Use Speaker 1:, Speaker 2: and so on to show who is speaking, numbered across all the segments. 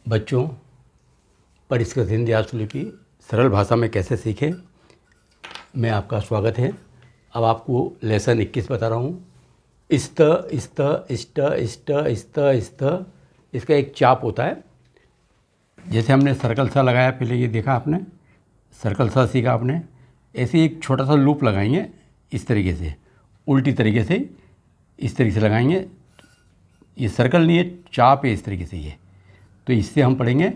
Speaker 1: बच्चों, परिष्कृत हिंदी आशुलिपि सरल भाषा में कैसे सीखें, में आपका स्वागत है। अब आपको लेसन 21 बता रहा हूँ। इस्त इस्त इष्ट इष्ट इस्त इस्त, इसका एक चाप होता है। जैसे हमने सर्कल सा लगाया, पहले ये देखा आपने, सर्कल सा सीखा आपने। ऐसे एक छोटा सा लूप लगाएंगे इस तरीके से, उल्टी तरीके से इस तरीके से लगाएंगे। ये सर्कल नहीं है, चाप है इस तरीके से ये। तो इससे हम पढ़ेंगे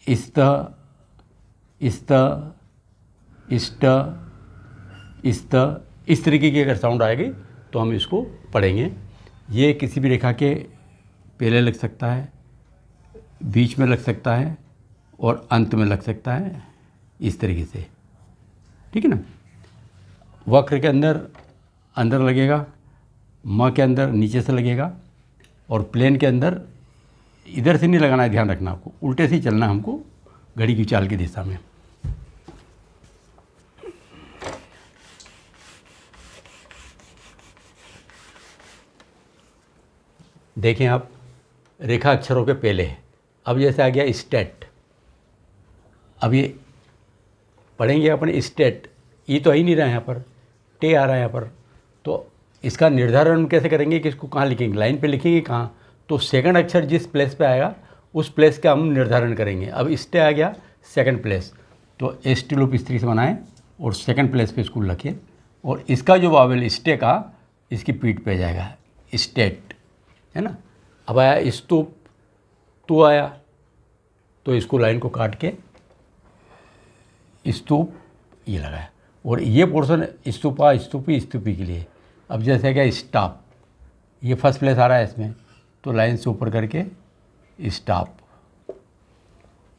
Speaker 1: इस्त इस्त इष्ट इस्त। इस तरीके की अगर साउंड आएगी तो हम इसको पढ़ेंगे। ये किसी भी रेखा के पहले लग सकता है, बीच में लग सकता है और अंत में लग सकता है, इस तरीके से, ठीक है ना। वक्र के अंदर अंदर लगेगा, म के अंदर नीचे से लगेगा, और प्लेन के अंदर इधर से नहीं लगाना है, ध्यान रखना आपको, उल्टे से ही चलना है हमको घड़ी की चाल की दिशा में। देखें आप, रेखा अक्षरों के पहले है। अब जैसे आ गया स्टेट, अब ये पढ़ेंगे अपन स्टेट। ई तो आ ही नहीं रहा है यहाँ पर, टे आ रहा है यहाँ पर। तो इसका निर्धारण कैसे करेंगे कि इसको कहाँ लिखेंगे, लाइन पे लिखेंगे कहाँ। तो सेकंड अक्षर जिस प्लेस पे आएगा उस प्लेस का हम निर्धारण करेंगे। अब स्टे आ गया सेकंड प्लेस, तो एस टी लूप इस तरीके से बनाएं और सेकंड प्लेस पे इसको रखें, और इसका जो वावेल स्टे का इसकी पीठ पे जाएगा, स्टेट, है ना। अब आया स्तूप, तू आया, तो इसको लाइन को काट के स्तूप ये लगाया, और ये पोर्शन स्तूपा स्तूपी स्तूपी के लिए। अब जैसे क्या स्टाप, ये फर्स्ट प्लेस आ रहा है इसमें, तो लाइन से ऊपर करके स्टाप,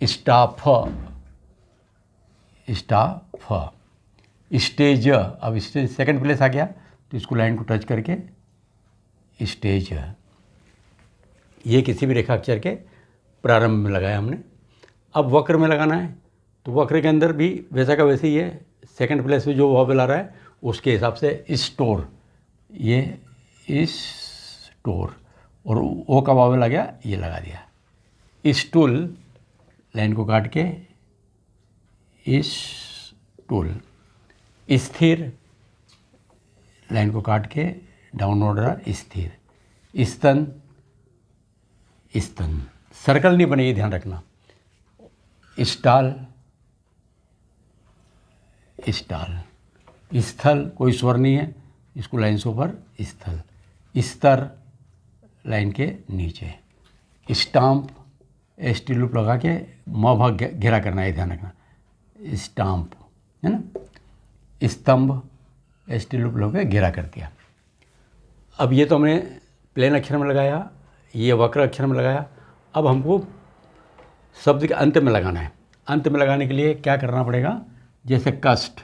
Speaker 1: स्टाफ, स्टाफ, स्टेज। अब स्टेज सेकंड प्लेस आ गया, तो इसको लाइन को टच करके स्टेज। ये किसी भी रेखा अक्षर के प्रारंभ में लगाया हमने। अब वक्र में लगाना है, तो वक्र के अंदर भी वैसा का वैसे ही है। सेकंड प्लेस पे जो वॉवेल आ रहा है उसके हिसाब से स्टोर, ये स्टोर, और ओ का वॉवेल आ गया, ये लगा दिया। स्टूल, लाइन को काट के स्टूल। स्थिर, लाइन को काट के डाउन ऑर्डर स्थिर। स्तन, स्तन, सर्कल नहीं बनेगी, ध्यान रखना। Stall, stall. स्थल, कोई स्वर नहीं है, इसको लाइन से ऊपर स्थल। स्तर, लाइन के नीचे। स्टाम्प, एस टी लूप लगा के म भाग घेरा करना है, ध्यान रखना, स्टाम्प, है ना। स्तंभ, एस टी लूप लगा के घेरा कर दिया। अब ये तो हमने प्लेन अक्षर में लगाया, ये वक्र अक्षर में लगाया। अब हमको शब्द के अंत में लगाना है। अंत में लगाने के लिए क्या करना पड़ेगा, जैसे कष्ट,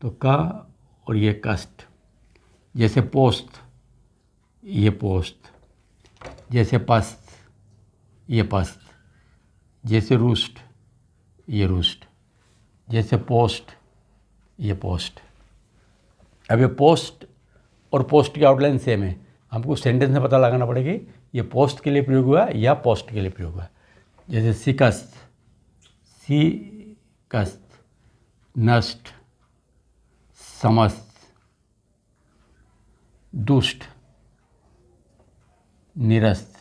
Speaker 1: तो क और ये कष्ट। जैसे पोस्त, ये पोस्त। जैसे पस्त, ये पस्त। जैसे रुष्ट, ये रुष्ट। जैसे पोस्ट, ये पोस्ट। अब ये पोस्ट और पोस्ट की आउटलाइन सेम है, हमको सेंटेंस में पता लगाना पड़ेगा ये पोस्ट के लिए प्रयोग हुआ या पोस्ट के लिए प्रयोग हुआ। जैसे शिकस्त, शिकस्त। नष्ट, समस्त। दुष्ट, निरस्त।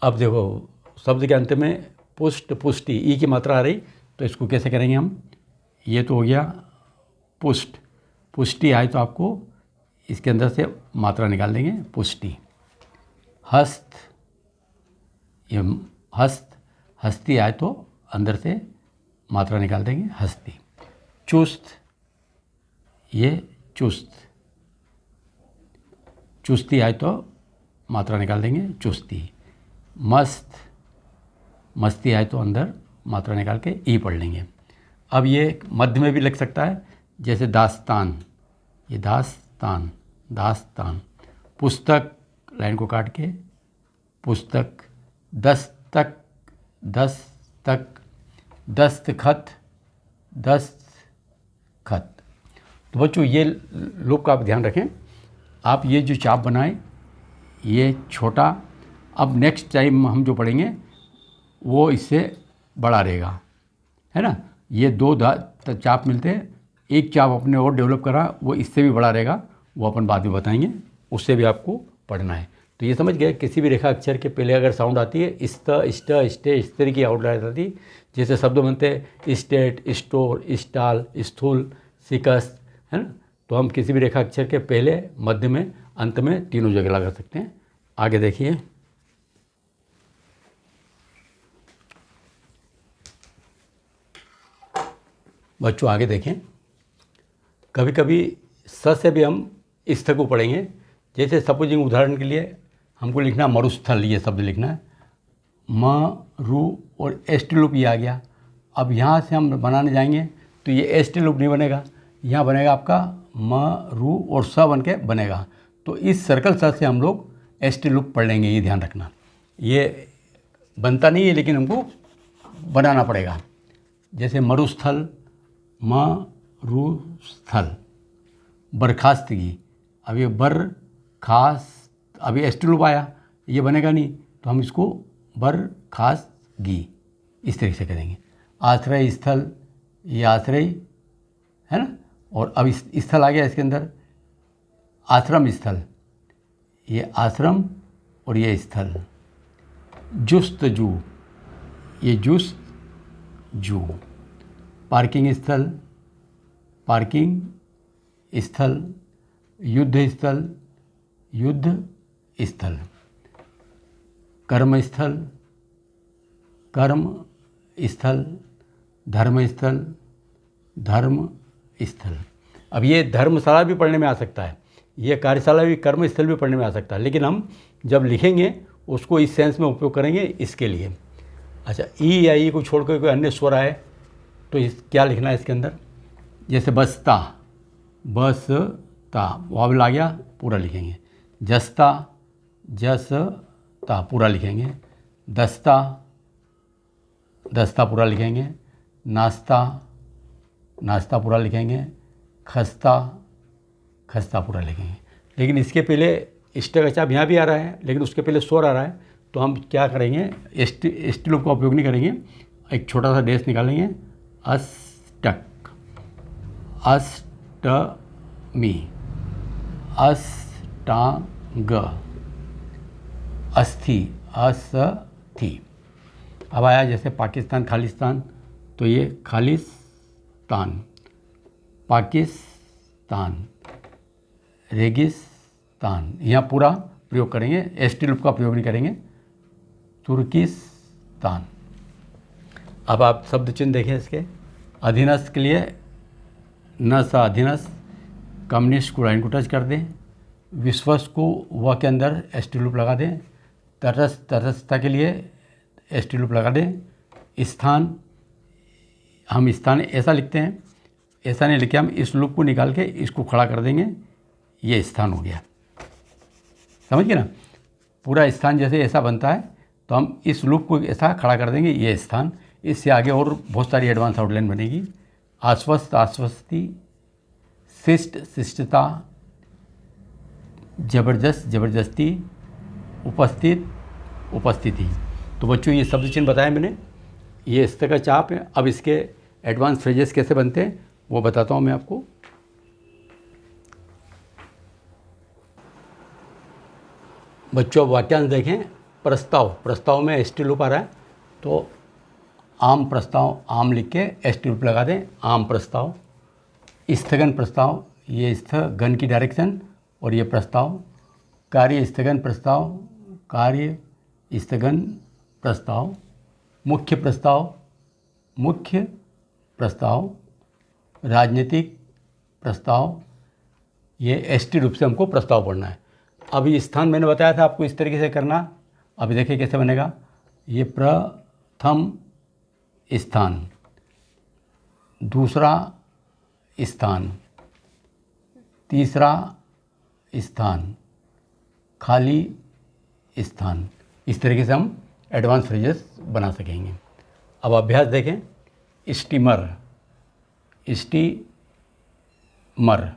Speaker 1: अब देखो, शब्द के अंत में पुष्ट, पुष्टि, ई की मात्रा आ रही, तो इसको कैसे करेंगे हम। ये तो हो गया पुष्ट, पुष्टि आए तो आपको इसके अंदर से मात्रा निकाल देंगे, पुष्टि। हस्त, ये हस्त, हस्ती आए तो अंदर से मात्रा निकाल देंगे, हस्ती। चुस्त, ये चुस्त। चुस्ती आए तो मात्रा निकाल देंगे, चुस्ती। मस्त, मस्ती आए तो अंदर मात्रा निकाल के ई पढ़ लेंगे। अब ये मध्य में भी लग सकता है, जैसे दास्तान, ये दास्तान, दास्तान। पुस्तक, लाइन को काट के पुस्तक। दस्तक, दस्तक। दस्तखत, दस्तखत। तो बच्चों, ये लूप का आप ध्यान रखें। आप ये जो चाप बनाएं, ये छोटा अब नेक्स्ट टाइम हम जो पढ़ेंगे वो इससे बड़ा रहेगा, है ना। ये दो चाप मिलते हैं, एक चाप अपने और डेवलप करा वो इससे भी बड़ा रहेगा, वो अपन बाद में बताएंगे, उससे भी आपको पढ़ना है। तो ये समझ गए, किसी भी रेखा अक्षर के पहले अगर साउंड आती है इस्त, इष्ट, इष्टे, इस तरह की आउटलाइन आती है। जैसे शब्द बनते हैं स्टेट, स्टोर, स्टाल, स्थूल, शिकस्त, है ना। तो हम किसी भी रेखा अक्षर के पहले, मध्य में, अंत में तीनों जगह लगा सकते हैं। आगे देखिए, बच्चों आगे देखें। कभी कभी स से भी हम स्थ को पढ़ेंगे। जैसे सपोजिंग उदाहरण के लिए हमको लिखना मरुस्थल, ये शब्द लिखना है, म रू और एस टी लूप ये आ गया। अब यहाँ से हम बनाने जाएंगे तो ये एस टी लूप नहीं बनेगा, यहाँ बनेगा आपका म रू और स बन के बनेगा। तो इस सर्कल स से हम लोग एस टी लूप पढ़ लेंगे, ये ध्यान रखना। ये बनता नहीं है लेकिन हमको बनाना पड़ेगा। जैसे मरुस्थल, मरुस्थल, बरखास्तगी, अब ये बरखास्त, अभी एस टी लूप आया, ये बनेगा नहीं, तो हम इसको बरखास्तगी इस तरीके से करेंगे। आश्रय स्थल, ये आश्रय है ना, और अब इस स्थल आ गया इसके अंदर, आश्रम स्थल, ये आश्रम और ये स्थल। जुस्तजू, ये जुस्तजू। पार्किंग स्थल, पार्किंग स्थल। युद्ध स्थल, युद्ध स्थल। कर्म स्थल, कर्म स्थल। धर्म स्थल, धर्म स्थल। अब ये धर्मशाला भी पढ़ने में आ सकता है, ये कार्यशाला भी, कर्म स्थल भी पढ़ने में आ सकता है, लेकिन हम जब लिखेंगे उसको इस सेंस में उपयोग करेंगे इसके लिए। अच्छा, ई या ई को छोड़कर कोई अन्य स्वर आए तो इस क्या लिखना है इसके अंदर। जैसे बस्ता, बसता, वावल आ गया, पूरा लिखेंगे। जस्ता, जसता, पूरा लिखेंगे। दस्ता, दस्ता पूरा लिखेंगे। नाश्ता, नाश्ता पूरा लिखेंगे। खस्ता, खस्ता पूरा लिखेंगे। लेकिन इसके पहले इष्ट का चाप यहाँ भी आ रहा है, लेकिन उसके पहले स्वर आ रहा है, तो हम क्या करेंगे, एस टी लूप का उपयोग नहीं करेंगे, एक छोटा सा डेश निकालेंगे। अष्टक, अष्टमी, अष्टांग, अस्थि, अस्थि। अब आया जैसे पाकिस्तान, खालिस्तान, तो ये खालिस्तान, पाकिस्तान, रेगिस्तान, यहाँ पूरा प्रयोग करेंगे, एस टी लूप का प्रयोग नहीं करेंगे। तुर्किस्तान। अब आप शब्द चिन्ह देखें इसके। अधीनस्थ के लिए न सा अधीनस्थ, कम्युनिस्ट को लाइन को टच कर दें। विश्वस्त को व के अंदर एस टी लूप लगा दें। तटस्थ, तटस्थता के लिए एस टी लूप लगा दें। स्थान, हम स्थान ऐसा लिखते हैं, ऐसा नहीं लिखे, हम इस लूप को निकाल के इसको खड़ा कर देंगे, ये स्थान हो गया। समझ गए ना, पूरा स्थान जैसे ऐसा बनता है तो हम इस लूप को ऐसा खड़ा कर देंगे, ये स्थान। इससे आगे और बहुत सारी एडवांस आउटलाइन बनेगी। आश्वस्त, आश्वस्ति। शिष्ट, शिष्टता। जबरदस्त, जबरदस्ती। उपस्थित, उपस्थिति। तो बच्चों ये शब्द चिन्ह बताया मैंने, ये इस तरह का चाप है। अब इसके एडवांस फ्रेजेस कैसे बनते हैं वो बताता हूँ मैं आपको। बच्चों अब वाक्यांश देखें। प्रस्ताव, प्रस्ताव में एस टी लूप आ रहा है, तो आम प्रस्ताव, आम लिख के एस टी लूप लगा दें, आम प्रस्ताव। स्थगन प्रस्ताव, ये स्थगन की डायरेक्शन और ये प्रस्ताव। कार्य स्थगन प्रस्ताव, कार्य स्थगन प्रस्ताव। मुख्य प्रस्ताव, मुख्य प्रस्ताव। राजनीतिक प्रस्ताव, ये एस टी रूप से हमको प्रस्ताव पढ़ना है। अभी स्थान मैंने बताया था आपको इस तरीके से करना, अभी देखिए कैसे बनेगा। ये प्रथम स्थान, दूसरा स्थान, तीसरा स्थान, खाली स्थान। इस तरीके से हम एडवांस फ्रेजेस बना सकेंगे। अब अभ्यास देखें। स्टीमर, स्टीमर,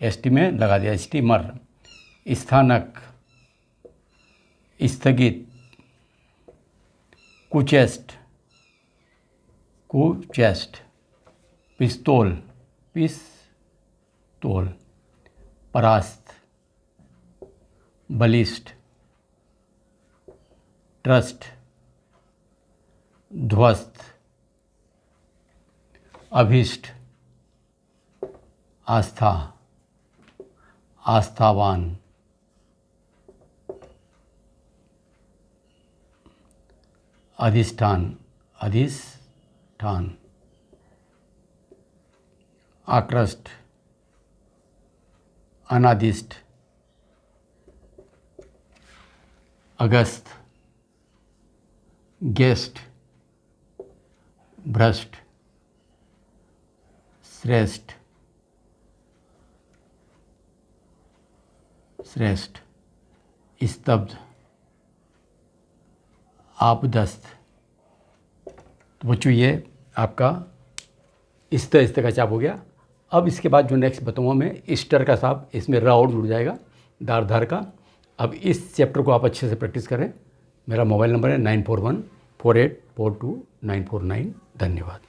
Speaker 1: एस टी में लगा दिया, स्टीमर। स्थानक, स्थगित, कुचेस्ट, कुचेस्ट, पिस्तौल, पिस्तौल, परास्त, बलिष्ठ, ट्रस्ट, ध्वस्त, अभीष्ट, आस्था, आस्थावान, अधिष्ठान, अधिष्ठान, आकृष्ट, अनादिष्ट, अगस्त, गेस्ट, भ्रष्ट, श्रेष्ठ, श्रेष्ठ, स्तब्ध, आपदस्त। तो बच्चों ये आपका इस्त का चाप हो गया। अब इसके बाद जो नेक्स्ट बताऊँगा मैं ईस्टर का साप, इसमें र और जुड़ जाएगा, दार धार का। अब इस चैप्टर को आप अच्छे से प्रैक्टिस करें। मेरा मोबाइल नंबर है 9414842949। धन्यवाद।